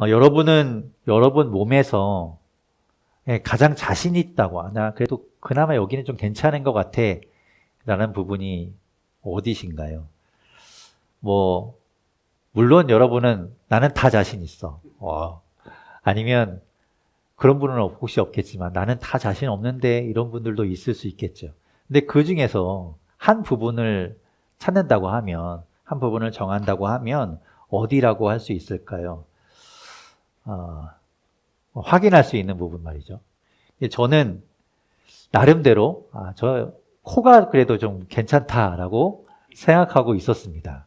여러분은 여러분 몸에서 가장 자신 있다고, 나 그래도 그나마 여기는 좀 괜찮은 것 같아 라는 부분이 어디신가요? 물론 여러분은 나는 다 자신 있어. 아니면 그런 분은 혹시 없겠지만 나는 다 자신 없는데 이런 분들도 있을 수 있겠죠. 근데 그 중에서 한 부분을 찾는다고 하면, 한 부분을 정한다고 하면 어디라고 할 수 있을까요? 확인할 수 있는 부분 말이죠. 저는 나름대로 저 코가 그래도 좀 괜찮다라고 생각하고 있었습니다.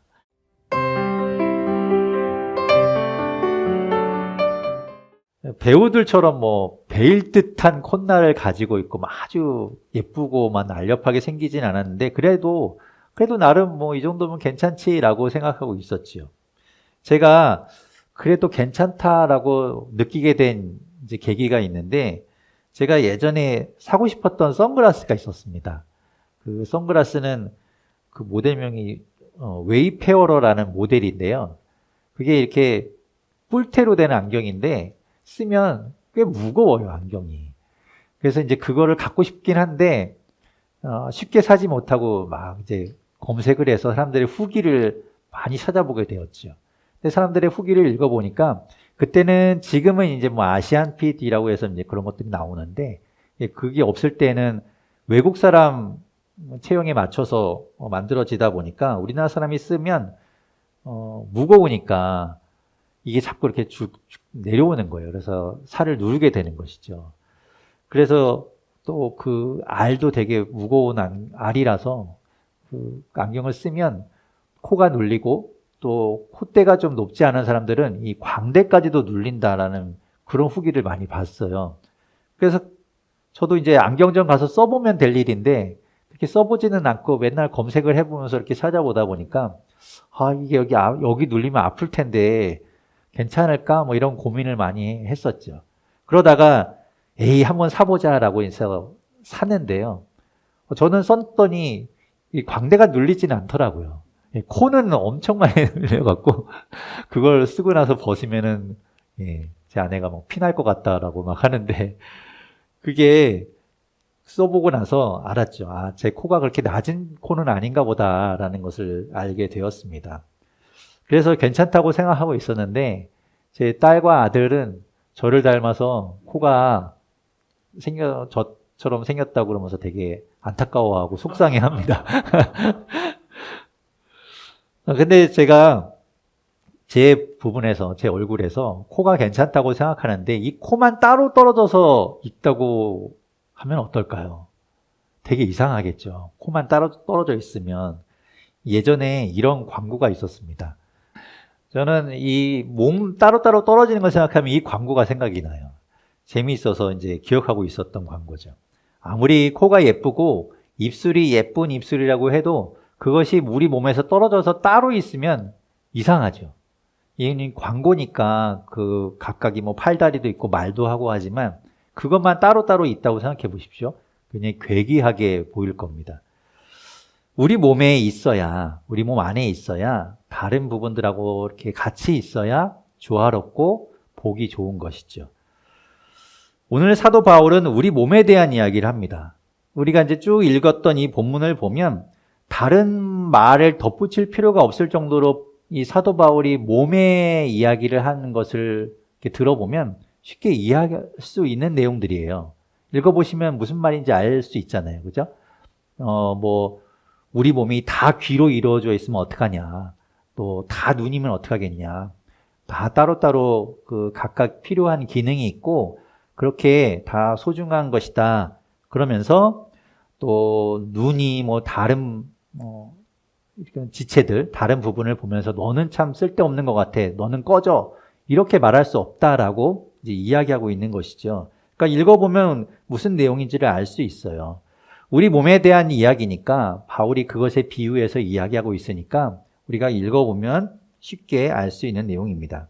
배우들처럼 베일 듯한 콧날을 가지고 있고 아주 예쁘고 날렵하게 생기진 않았는데 그래도 나름 이 정도면 괜찮지라고 생각하고 있었지요. 제가 그래도 괜찮다라고 느끼게 된 이제 계기가 있는데, 제가 예전에 사고 싶었던 선글라스가 있었습니다. 그 선글라스는 그 모델명이 웨이페어러라는 모델인데요. 그게 이렇게 뿔테로 된 안경인데 쓰면 꽤 무거워요, 안경이. 그래서 이제 그거를 갖고 싶긴 한데 쉽게 사지 못하고 막 이제 검색을 해서 사람들의 후기를 많이 찾아보게 되었죠. 근데 사람들의 후기를 읽어보니까 그때는, 지금은 이제 아시안핏이라고 해서 이제 그런 것들이 나오는데, 그게 없을 때는 외국 사람 체형에 맞춰서 만들어지다 보니까 우리나라 사람이 쓰면 무거우니까 이게 자꾸 이렇게 쭉 내려오는 거예요. 그래서 살을 누르게 되는 것이죠. 그래서 또 그 알도 되게 무거운 알이라서 그 안경을 쓰면 코가 눌리고, 또 콧대가 좀 높지 않은 사람들은 이 광대까지도 눌린다라는 그런 후기를 많이 봤어요. 그래서 저도 이제 안경점 가서 써보면 될 일인데 그렇게 써보지는 않고 맨날 검색을 해보면서 이렇게 찾아보다 보니까 이게 여기 눌리면 아플 텐데 괜찮을까? 이런 고민을 많이 했었죠. 그러다가 한번 사보자라고 해서 샀는데요. 저는 썼더니 이 광대가 눌리지는 않더라고요. 코는 엄청 많이 눌려갖고 그걸 쓰고 나서 벗으면은 제 아내가 피날 것 같다라고 막 하는데, 그게 써보고 나서 알았죠. 제 코가 그렇게 낮은 코는 아닌가 보다라는 것을 알게 되었습니다. 그래서 괜찮다고 생각하고 있었는데 제 딸과 아들은 저를 닮아서 코가 저처럼 생겼다고 그러면서 되게 안타까워하고 속상해합니다. 근데 제가 제 부분에서, 제 얼굴에서 코가 괜찮다고 생각하는데 이 코만 따로 떨어져서 있다고 하면 어떨까요? 되게 이상하겠죠. 코만 따로 떨어져 있으면. 예전에 이런 광고가 있었습니다. 저는 이 몸 따로따로 떨어지는 걸 생각하면 이 광고가 생각이 나요. 재미있어서 이제 기억하고 있었던 광고죠. 아무리 코가 예쁘고 입술이 예쁜 입술이라고 해도 그것이 우리 몸에서 떨어져서 따로 있으면 이상하죠. 이 광고니까 그 각각이 팔다리도 있고 말도 하고 하지만 그것만 따로따로 있다고 생각해 보십시오. 굉장히 괴기하게 보일 겁니다. 우리 몸에 있어야, 우리 몸 안에 있어야 다른 부분들하고 이렇게 같이 있어야 조화롭고 보기 좋은 것이죠. 오늘 사도 바울은 우리 몸에 대한 이야기를 합니다. 우리가 이제 쭉 읽었던 이 본문을 보면 다른 말을 덧붙일 필요가 없을 정도로 이 사도 바울이 몸의 이야기를 하는 것을 이렇게 들어보면 쉽게 이해할 수 있는 내용들이에요. 읽어보시면 무슨 말인지 알 수 있잖아요. 그죠? 우리 몸이 다 귀로 이루어져 있으면 어떡하냐. 또 다 눈이면 어떡하겠냐. 다 따로따로 그 각각 필요한 기능이 있고 그렇게 다 소중한 것이다. 그러면서 또 눈이 다른 지체들, 다른 부분을 보면서 너는 참 쓸데없는 것 같아. 너는 꺼져. 이렇게 말할 수 없다라고 이제 이야기하고 있는 것이죠. 그러니까 읽어보면 무슨 내용인지를 알 수 있어요. 우리 몸에 대한 이야기니까 바울이 그것에 비유해서 이야기하고 있으니까 우리가 읽어보면 쉽게 알 수 있는 내용입니다.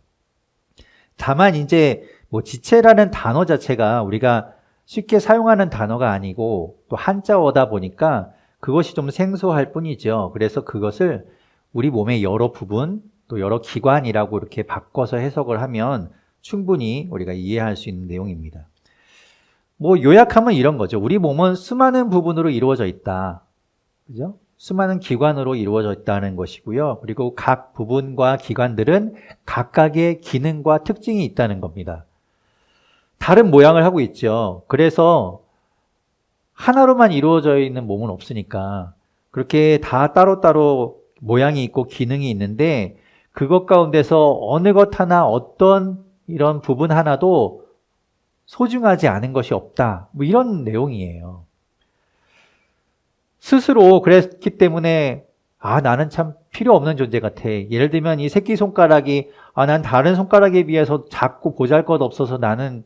다만 이제 지체라는 단어 자체가 우리가 쉽게 사용하는 단어가 아니고 또 한자어다 보니까 그것이 좀 생소할 뿐이죠. 그래서 그것을 우리 몸의 여러 부분 또 여러 기관이라고 이렇게 바꿔서 해석을 하면 충분히 우리가 이해할 수 있는 내용입니다. 뭐 요약하면 이런 거죠. 우리 몸은 수많은 부분으로 이루어져 있다. 그죠? 수많은 기관으로 이루어져 있다는 것이고요. 그리고 각 부분과 기관들은 각각의 기능과 특징이 있다는 겁니다. 다른 모양을 하고 있죠. 그래서 하나로만 이루어져 있는 몸은 없으니까 그렇게 다 따로따로 모양이 있고 기능이 있는데 그것 가운데서 어느 것 하나 어떤 이런 부분 하나도 소중하지 않은 것이 없다. 뭐 이런 내용이에요. 스스로 그랬기 때문에 나는 참 필요 없는 존재 같아. 예를 들면 이 새끼손가락이 난 다른 손가락에 비해서 작고 보잘것없어서 나는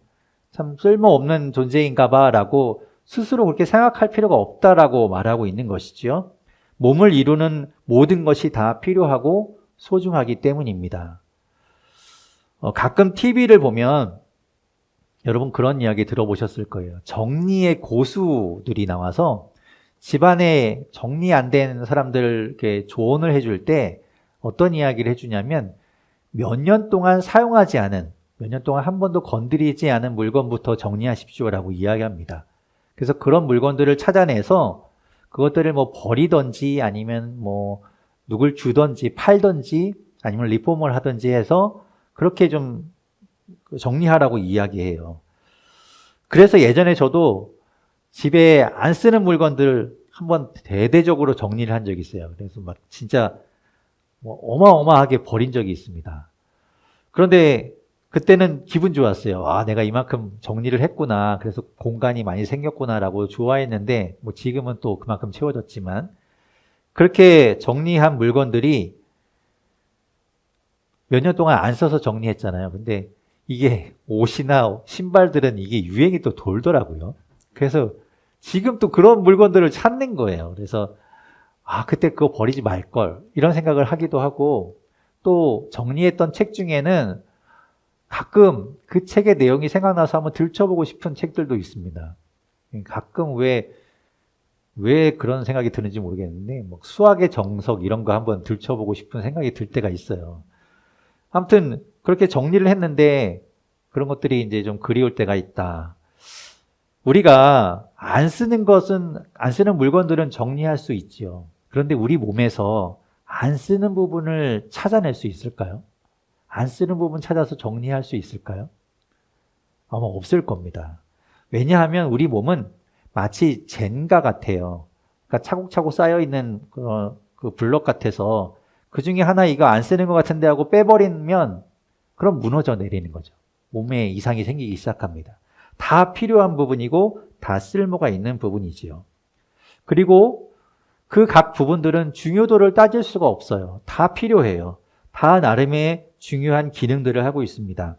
참 쓸모없는 존재인가 봐 라고 스스로 그렇게 생각할 필요가 없다라고 말하고 있는 것이죠. 몸을 이루는 모든 것이 다 필요하고 소중하기 때문입니다. 가끔 TV를 보면 여러분 그런 이야기 들어보셨을 거예요. 정리의 고수들이 나와서 집안에 정리 안 된 사람들에게 조언을 해줄 때 어떤 이야기를 해주냐면 몇 년 동안 사용하지 않은, 몇 년 동안 한 번도 건드리지 않은 물건부터 정리하십시오라고 이야기합니다. 그래서 그런 물건들을 찾아내서 그것들을 뭐 버리던지 아니면 뭐 누굴 주던지 팔던지 아니면 리폼을 하던지 해서 그렇게 좀 정리하라고 이야기해요. 그래서 예전에 저도 집에 안 쓰는 물건들 한번 대대적으로 정리를 한 적이 있어요. 그래서 막 진짜 뭐 어마어마하게 버린 적이 있습니다. 그런데 그때는 기분 좋았어요. 내가 이만큼 정리를 했구나. 그래서 공간이 많이 생겼구나라고 좋아했는데 뭐 지금은 또 그만큼 채워졌지만 그렇게 정리한 물건들이 몇 년 동안 안 써서 정리했잖아요. 근데 이게 옷이나 신발들은 이게 유행이 또 돌더라고요. 그래서 지금 또 그런 물건들을 찾는 거예요. 그래서 그때 그거 버리지 말걸 이런 생각을 하기도 하고 또 정리했던 책 중에는 가끔 그 책의 내용이 생각나서 한번 들춰보고 싶은 책들도 있습니다. 가끔 왜 그런 생각이 드는지 모르겠는데 뭐 수학의 정석 이런 거 한번 들춰보고 싶은 생각이 들 때가 있어요. 아무튼 그렇게 정리를 했는데 그런 것들이 이제 좀 그리울 때가 있다. 우리가 안 쓰는 물건들은 정리할 수 있죠. 그런데 우리 몸에서 안 쓰는 부분을 찾아낼 수 있을까요? 안 쓰는 부분 찾아서 정리할 수 있을까요? 아마 없을 겁니다. 왜냐하면 우리 몸은 마치 젠가 같아요. 그러니까 차곡차곡 쌓여있는 그 블럭 같아서 그 중에 하나 이거 안 쓰는 것 같은데 하고 빼버리면 그럼 무너져 내리는 거죠. 몸에 이상이 생기기 시작합니다. 다 필요한 부분이고 다 쓸모가 있는 부분이지요. 그리고 그 각 부분들은 중요도를 따질 수가 없어요. 다 필요해요. 다 나름의 중요한 기능들을 하고 있습니다.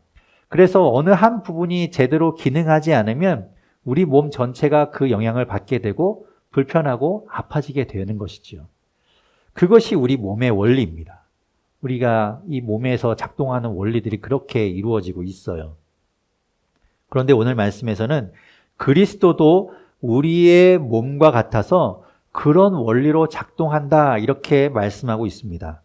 그래서 어느 한 부분이 제대로 기능하지 않으면 우리 몸 전체가 그 영향을 받게 되고 불편하고 아파지게 되는 것이지요. 그것이 우리 몸의 원리입니다. 우리가 이 몸에서 작동하는 원리들이 그렇게 이루어지고 있어요. 그런데 오늘 말씀에서는 그리스도도 우리의 몸과 같아서 그런 원리로 작동한다 이렇게 말씀하고 있습니다.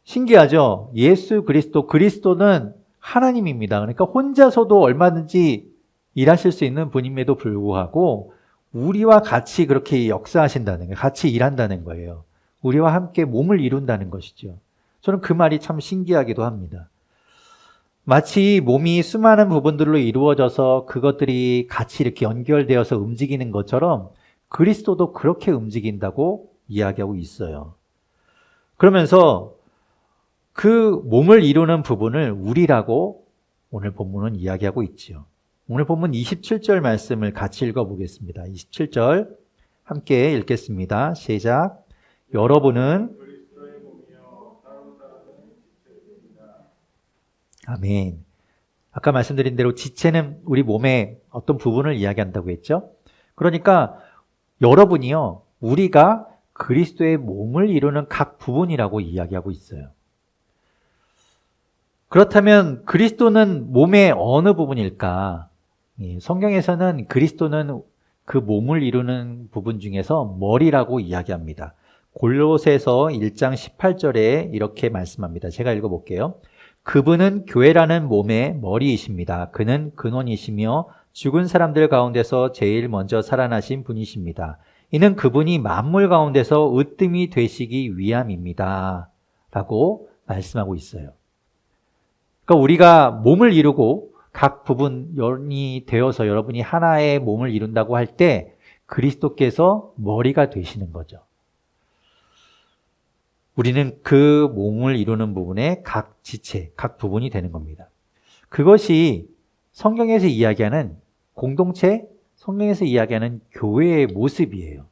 신기하죠? 예수 그리스도는 하나님입니다. 그러니까 혼자서도 얼마든지 일하실 수 있는 분임에도 불구하고 우리와 같이 그렇게 역사하신다는 거예요. 같이 일한다는 거예요. 우리와 함께 몸을 이룬다는 것이죠. 저는 그 말이 참 신기하기도 합니다. 마치 몸이 수많은 부분들로 이루어져서 그것들이 같이 이렇게 연결되어서 움직이는 것처럼 그리스도도 그렇게 움직인다고 이야기하고 있어요. 그러면서 그 몸을 이루는 부분을 우리라고 오늘 본문은 이야기하고 있지요. 오늘 본문 27절 말씀을 같이 읽어보겠습니다. 27절 함께 읽겠습니다. 시작. 여러분은 아멘. 아까 말씀드린 대로 지체는 우리 몸의 어떤 부분을 이야기한다고 했죠. 그러니까 여러분이요, 우리가 그리스도의 몸을 이루는 각 부분이라고 이야기하고 있어요. 그렇다면 그리스도는 몸의 어느 부분일까? 성경에서는 그리스도는 그 몸을 이루는 부분 중에서 머리라고 이야기합니다. 골로새서 1장 18절에 이렇게 말씀합니다. 제가 읽어볼게요. 그분은 교회라는 몸의 머리이십니다. 그는 근원이시며 죽은 사람들 가운데서 제일 먼저 살아나신 분이십니다. 이는 그분이 만물 가운데서 으뜸이 되시기 위함입니다. 라고 말씀하고 있어요. 그러니까 우리가 몸을 이루고 각 부분이 되어서 여러분이 하나의 몸을 이룬다고 할 때 그리스도께서 머리가 되시는 거죠. 우리는 그 몸을 이루는 부분의 각 지체, 각 부분이 되는 겁니다. 그것이 성경에서 이야기하는 공동체, 성경에서 이야기하는 교회의 모습이에요.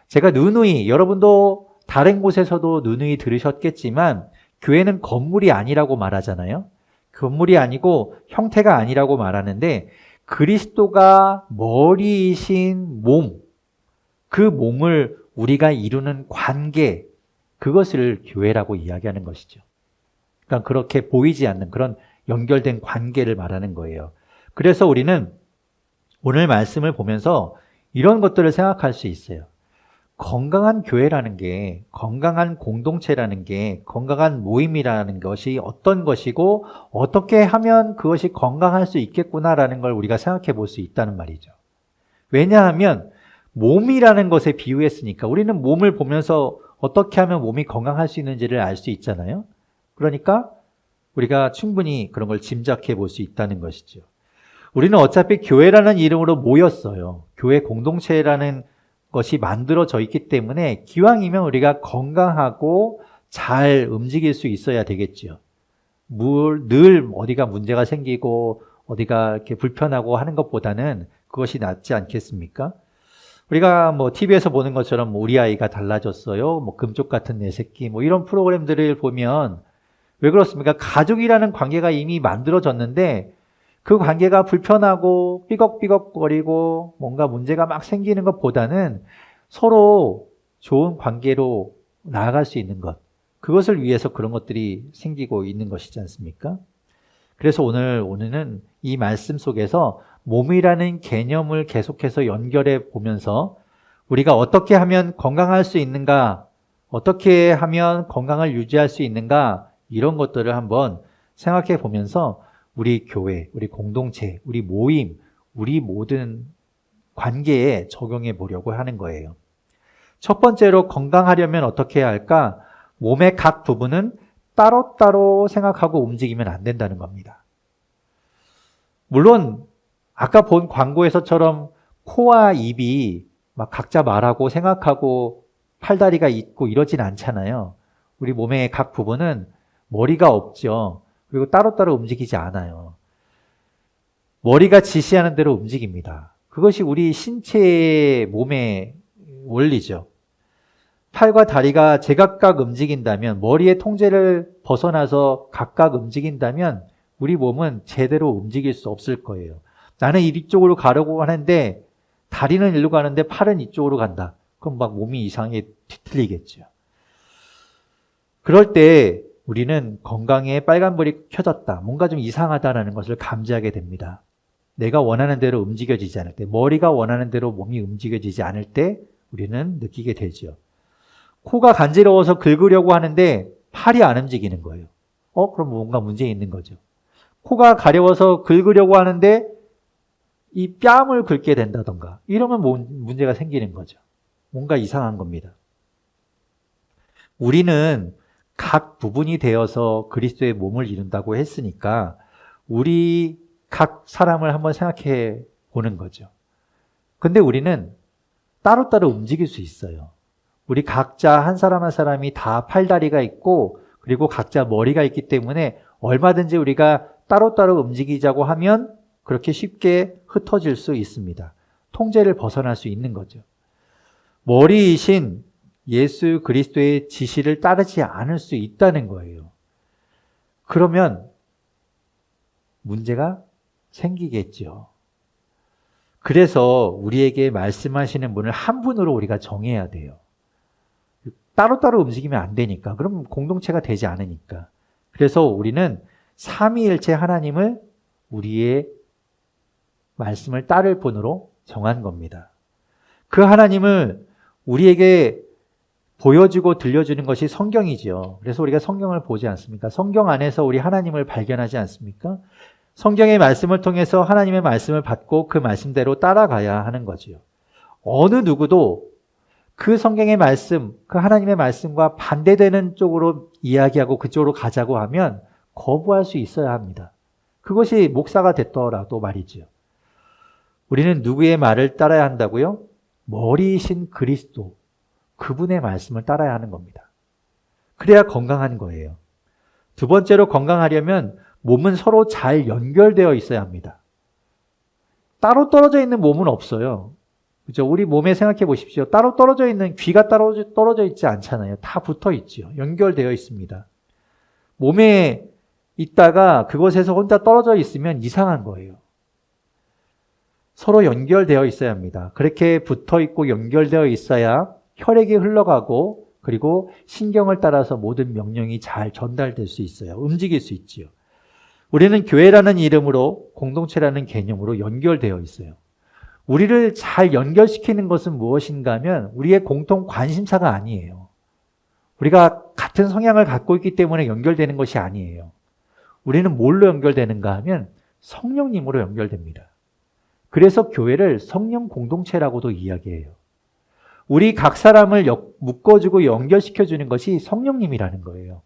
제가 누누이, 여러분도 다른 곳에서도 누누이 들으셨겠지만 교회는 건물이 아니라고 말하잖아요. 건물이 아니고 형태가 아니라고 말하는데 그리스도가 머리이신 몸, 그 몸을 우리가 이루는 관계, 그것을 교회라고 이야기하는 것이죠. 그러니까 그렇게 보이지 않는 그런 연결된 관계를 말하는 거예요. 그래서 우리는 오늘 말씀을 보면서 이런 것들을 생각할 수 있어요. 건강한 교회라는 게, 건강한 공동체라는 게, 건강한 모임이라는 것이 어떤 것이고 어떻게 하면 그것이 건강할 수 있겠구나라는 걸 우리가 생각해 볼 수 있다는 말이죠. 왜냐하면 몸이라는 것에 비유했으니까 우리는 몸을 보면서 어떻게 하면 몸이 건강할 수 있는지를 알 수 있잖아요. 그러니까 우리가 충분히 그런 걸 짐작해 볼 수 있다는 것이죠. 우리는 어차피 교회라는 이름으로 모였어요. 교회 공동체라는 것이 만들어져 있기 때문에 기왕이면 우리가 건강하고 잘 움직일 수 있어야 되겠죠. 늘 어디가 문제가 생기고 어디가 이렇게 불편하고 하는 것보다는 그것이 낫지 않겠습니까? 우리가 TV에서 보는 것처럼 우리 아이가 달라졌어요. 금쪽 같은 내 새끼 이런 프로그램들을 보면 왜 그렇습니까? 가족이라는 관계가 이미 만들어졌는데 그 관계가 불편하고 삐걱삐걱거리고 뭔가 문제가 막 생기는 것보다는 서로 좋은 관계로 나아갈 수 있는 것, 그것을 위해서 그런 것들이 생기고 있는 것이지 않습니까? 그래서 오늘은 이 말씀 속에서 몸이라는 개념을 계속해서 연결해 보면서 우리가 어떻게 하면 건강할 수 있는가, 어떻게 하면 건강을 유지할 수 있는가, 이런 것들을 한번 생각해 보면서 우리 교회, 우리 공동체, 우리 모임, 우리 모든 관계에 적용해 보려고 하는 거예요. 첫 번째로 건강하려면 어떻게 해야 할까? 몸의 각 부분은 따로따로 생각하고 움직이면 안 된다는 겁니다. 물론 아까 본 광고에서처럼 코와 입이 막 각자 말하고 생각하고 팔다리가 있고 이러진 않잖아요. 우리 몸의 각 부분은 머리가 없죠. 그리고 따로따로 움직이지 않아요. 머리가 지시하는 대로 움직입니다. 그것이 우리 신체의 몸의 원리죠. 팔과 다리가 제각각 움직인다면, 머리의 통제를 벗어나서 각각 움직인다면 우리 몸은 제대로 움직일 수 없을 거예요. 나는 이쪽으로 가려고 하는데 다리는 이리로 가는데 팔은 이쪽으로 간다. 그럼 막 몸이 이상하게 뒤틀리겠죠. 그럴 때 우리는 건강에 빨간불이 켜졌다, 뭔가 좀 이상하다라는 것을 감지하게 됩니다. 내가 원하는 대로 움직여지지 않을 때, 머리가 원하는 대로 몸이 움직여지지 않을 때 우리는 느끼게 되죠. 코가 간지러워서 긁으려고 하는데 팔이 안 움직이는 거예요. 그럼 뭔가 문제 있는 거죠. 코가 가려워서 긁으려고 하는데 이 뺨을 긁게 된다던가 이러면 문제가 생기는 거죠. 뭔가 이상한 겁니다. 우리는 각 부분이 되어서 그리스도의 몸을 이룬다고 했으니까 우리 각 사람을 한번 생각해 보는 거죠. 근데 우리는 따로따로 움직일 수 있어요. 우리 각자 한 사람 한 사람이 다 팔다리가 있고 그리고 각자 머리가 있기 때문에 얼마든지 우리가 따로따로 움직이자고 하면 그렇게 쉽게 흩어질 수 있습니다. 통제를 벗어날 수 있는 거죠. 머리이신 예수 그리스도의 지시를 따르지 않을 수 있다는 거예요. 그러면 문제가 생기겠죠. 그래서 우리에게 말씀하시는 분을 한 분으로 우리가 정해야 돼요. 따로따로 움직이면 안 되니까. 그럼 공동체가 되지 않으니까. 그래서 우리는 삼위일체 하나님을 우리의 말씀을 따를 분으로 정한 겁니다. 그 하나님을 우리에게 보여주고 들려주는 것이 성경이지요. 그래서 우리가 성경을 보지 않습니까? 성경 안에서 우리 하나님을 발견하지 않습니까? 성경의 말씀을 통해서 하나님의 말씀을 받고 그 말씀대로 따라가야 하는 거지요. 어느 누구도 그 성경의 말씀, 그 하나님의 말씀과 반대되는 쪽으로 이야기하고 그쪽으로 가자고 하면 거부할 수 있어야 합니다. 그것이 목사가 됐더라도 말이지요. 우리는 누구의 말을 따라야 한다고요? 머리이신 그리스도, 그분의 말씀을 따라야 하는 겁니다. 그래야 건강한 거예요. 두 번째로 건강하려면 몸은 서로 잘 연결되어 있어야 합니다. 따로 떨어져 있는 몸은 없어요. 그죠? 우리 몸에 생각해 보십시오. 따로 떨어져 있는, 귀가 따로 떨어져 있지 않잖아요. 다 붙어 있지요. 연결되어 있습니다. 몸에 있다가 그곳에서 혼자 떨어져 있으면 이상한 거예요. 서로 연결되어 있어야 합니다. 그렇게 붙어 있고 연결되어 있어야 혈액이 흘러가고 그리고 신경을 따라서 모든 명령이 잘 전달될 수 있어요. 움직일 수 있지요. 우리는 교회라는 이름으로, 공동체라는 개념으로 연결되어 있어요. 우리를 잘 연결시키는 것은 무엇인가 하면 우리의 공통 관심사가 아니에요. 우리가 같은 성향을 갖고 있기 때문에 연결되는 것이 아니에요. 우리는 뭘로 연결되는가 하면 성령님으로 연결됩니다. 그래서 교회를 성령 공동체라고도 이야기해요. 우리 각 사람을 묶어주고 연결시켜주는 것이 성령님이라는 거예요.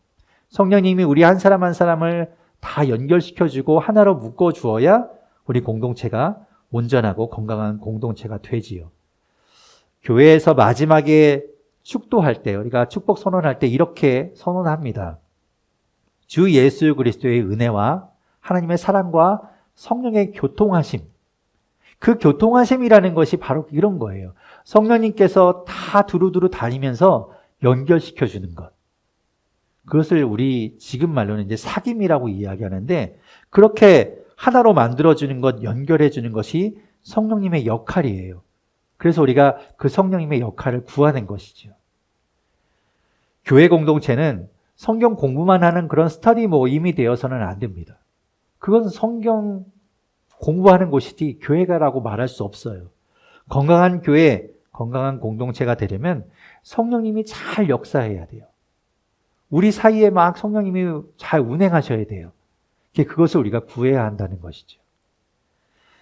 성령님이 우리 한 사람 한 사람을 다 연결시켜주고 하나로 묶어주어야 우리 공동체가 온전하고 건강한 공동체가 되지요. 교회에서 마지막에 축도할 때, 우리가 축복 선언할 때 이렇게 선언합니다. 주 예수 그리스도의 은혜와 하나님의 사랑과 성령의 교통하심. 그 교통하심이라는 것이 바로 이런 거예요. 성령님께서 다 두루두루 다니면서 연결시켜주는 것. 그것을 우리 지금 말로는 이제 사귐이라고 이야기하는데, 그렇게 하나로 만들어주는 것, 연결해주는 것이 성령님의 역할이에요. 그래서 우리가 그 성령님의 역할을 구하는 것이죠. 교회 공동체는 성경 공부만 하는 그런 스터디 모임이 되어서는 안 됩니다. 그건 성경 공부하는 곳이지 교회가라고 말할 수 없어요. 건강한 교회, 건강한 공동체가 되려면 성령님이 잘 역사해야 돼요. 우리 사이에 막 성령님이 잘 운행하셔야 돼요. 그것을 우리가 구해야 한다는 것이죠.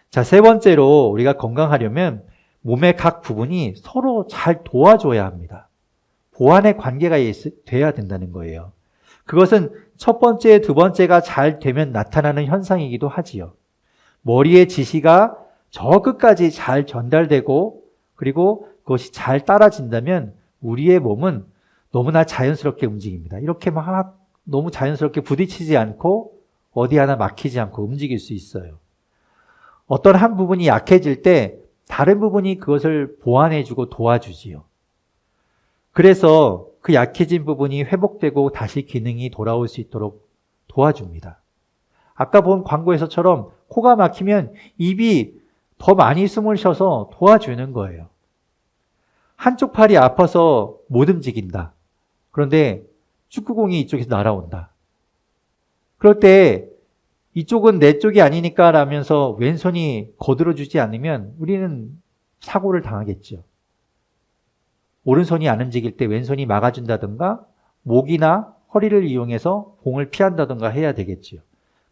자, 세 번째로 우리가 건강하려면 몸의 각 부분이 서로 잘 도와줘야 합니다. 보완의 관계가 돼야 된다는 거예요. 그것은 첫 번째, 두 번째가 잘 되면 나타나는 현상이기도 하지요. 머리의 지시가 저 끝까지 잘 전달되고 그리고 그것이 잘 따라진다면 우리의 몸은 너무나 자연스럽게 움직입니다. 이렇게 막 너무 자연스럽게 부딪히지 않고 어디 하나 막히지 않고 움직일 수 있어요. 어떤 한 부분이 약해질 때 다른 부분이 그것을 보완해주고 도와주지요. 그래서 그 약해진 부분이 회복되고 다시 기능이 돌아올 수 있도록 도와줍니다. 아까 본 광고에서처럼 코가 막히면 입이 더 많이 숨을 쉬어서 도와주는 거예요. 한쪽 팔이 아파서 못 움직인다. 그런데 축구공이 이쪽에서 날아온다. 그럴 때 이쪽은 내 쪽이 아니니까 라면서 왼손이 거들어주지 않으면 우리는 사고를 당하겠죠. 오른손이 안 움직일 때 왼손이 막아준다든가 목이나 허리를 이용해서 공을 피한다든가 해야 되겠죠.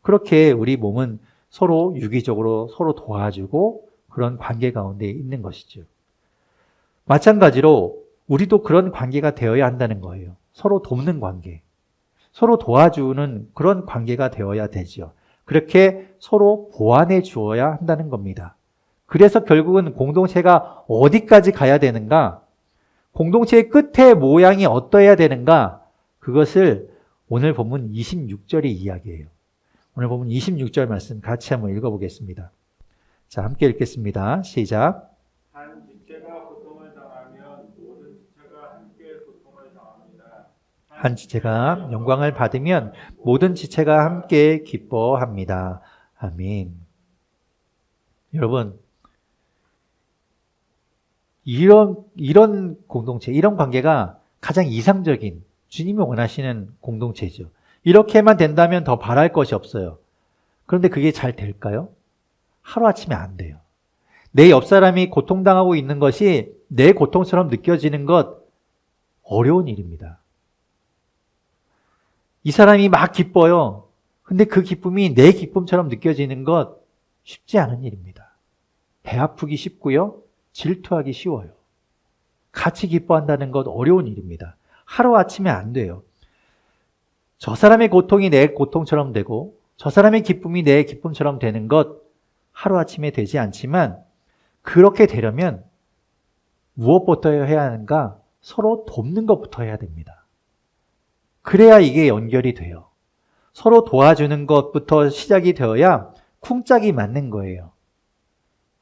그렇게 우리 몸은 서로 유기적으로 서로 도와주고 그런 관계 가운데 있는 것이죠. 마찬가지로 우리도 그런 관계가 되어야 한다는 거예요. 서로 돕는 관계. 서로 도와주는 그런 관계가 되어야 되죠. 그렇게 서로 보완해 주어야 한다는 겁니다. 그래서 결국은 공동체가 어디까지 가야 되는가? 공동체의 끝의 모양이 어떠해야 되는가? 그것을 오늘 본문 26절이 이야기해요. 오늘 본문 26절 말씀 같이 한번 읽어보겠습니다. 자, 함께 읽겠습니다. 시작. 한 지체가 고통을 당하면 모든 지체가 함께 고통을 당합니다. 한 지체가 영광을 받으면 모든 지체가 함께 기뻐합니다. 아멘. 여러분, 이런 공동체, 이런 관계가 가장 이상적인 주님이 원하시는 공동체죠. 이렇게만 된다면 더 바랄 것이 없어요. 그런데 그게 잘 될까요? 하루아침에 안 돼요. 내 옆 사람이 고통당하고 있는 것이 내 고통처럼 느껴지는 것 어려운 일입니다. 이 사람이 막 기뻐요. 근데 그 기쁨이 내 기쁨처럼 느껴지는 것 쉽지 않은 일입니다. 배 아프기 쉽고요. 질투하기 쉬워요. 같이 기뻐한다는 것 어려운 일입니다. 하루아침에 안 돼요. 저 사람의 고통이 내 고통처럼 되고 저 사람의 기쁨이 내 기쁨처럼 되는 것 하루아침에 되지 않지만 그렇게 되려면 무엇부터 해야 하는가? 서로 돕는 것부터 해야 됩니다. 그래야 이게 연결이 돼요. 서로 도와주는 것부터 시작이 되어야 쿵짝이 맞는 거예요.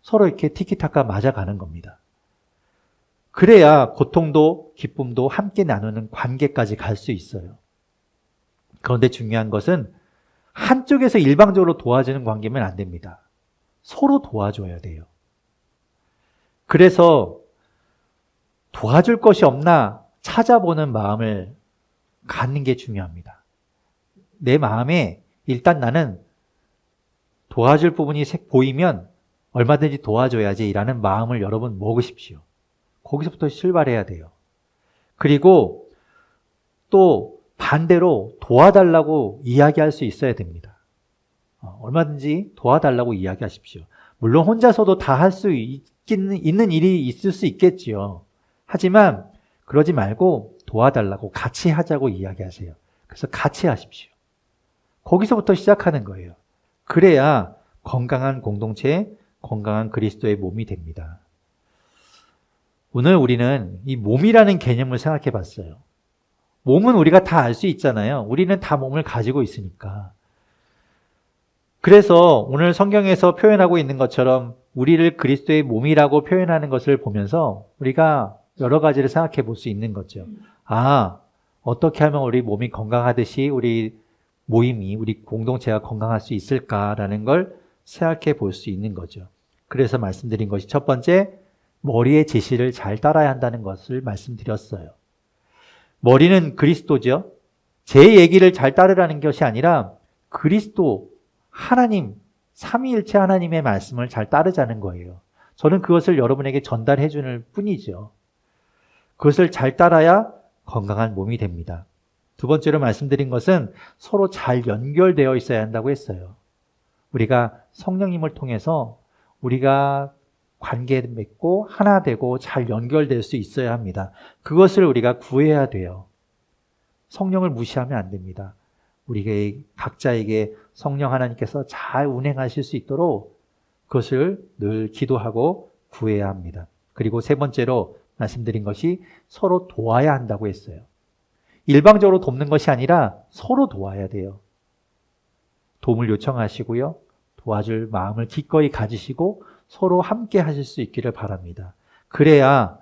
서로 이렇게 티키타카 맞아가는 겁니다. 그래야 고통도 기쁨도 함께 나누는 관계까지 갈 수 있어요. 그런데 중요한 것은 한쪽에서 일방적으로 도와주는 관계면 안 됩니다. 서로 도와줘야 돼요. 그래서 도와줄 것이 없나 찾아보는 마음을 갖는 게 중요합니다. 내 마음에 일단 나는 도와줄 부분이 보이면 얼마든지 도와줘야지라는 마음을 여러분 먹으십시오. 거기서부터 출발해야 돼요. 그리고 또 반대로 도와달라고 이야기할 수 있어야 됩니다. 얼마든지 도와달라고 이야기하십시오. 물론 혼자서도 다 할 수 있는 일이 있을 수 있겠지요. 하지만 그러지 말고 도와달라고 같이 하자고 이야기하세요. 그래서 같이 하십시오. 거기서부터 시작하는 거예요. 그래야 건강한 공동체, 건강한 그리스도의 몸이 됩니다. 오늘 우리는 이 몸이라는 개념을 생각해 봤어요. 몸은 우리가 다 알 수 있잖아요. 우리는 다 몸을 가지고 있으니까. 그래서 오늘 성경에서 표현하고 있는 것처럼 우리를 그리스도의 몸이라고 표현하는 것을 보면서 우리가 여러 가지를 생각해 볼 수 있는 거죠. 어떻게 하면 우리 몸이 건강하듯이 우리 모임이, 우리 공동체가 건강할 수 있을까라는 걸 생각해 볼 수 있는 거죠. 그래서 말씀드린 것이 첫 번째, 머리의 지시를 잘 따라야 한다는 것을 말씀드렸어요. 머리는 그리스도죠. 제 얘기를 잘 따르라는 것이 아니라 그리스도, 하나님, 삼위일체 하나님의 말씀을 잘 따르자는 거예요. 저는 그것을 여러분에게 전달해 주는 뿐이죠. 그것을 잘 따라야 건강한 몸이 됩니다. 두 번째로 말씀드린 것은 서로 잘 연결되어 있어야 한다고 했어요. 우리가 성령님을 통해서 우리가 관계 맺고 하나 되고 잘 연결될 수 있어야 합니다. 그것을 우리가 구해야 돼요. 성령을 무시하면 안 됩니다. 우리가 각자에게 성령 하나님께서 잘 운행하실 수 있도록 그것을 늘 기도하고 구해야 합니다. 그리고 세 번째로 말씀드린 것이 서로 도와야 한다고 했어요. 일방적으로 돕는 것이 아니라 서로 도와야 돼요. 도움을 요청하시고요. 도와줄 마음을 기꺼이 가지시고 서로 함께 하실 수 있기를 바랍니다. 그래야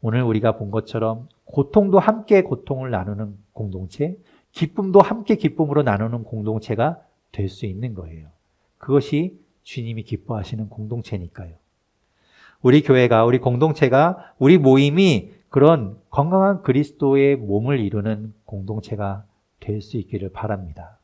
오늘 우리가 본 것처럼 고통도 함께 고통을 나누는 공동체, 기쁨도 함께 기쁨으로 나누는 공동체가 될 수 있는 거예요. 그것이 주님이 기뻐하시는 공동체니까요. 우리 교회가, 우리 공동체가, 우리 모임이 그런 건강한 그리스도의 몸을 이루는 공동체가 될 수 있기를 바랍니다.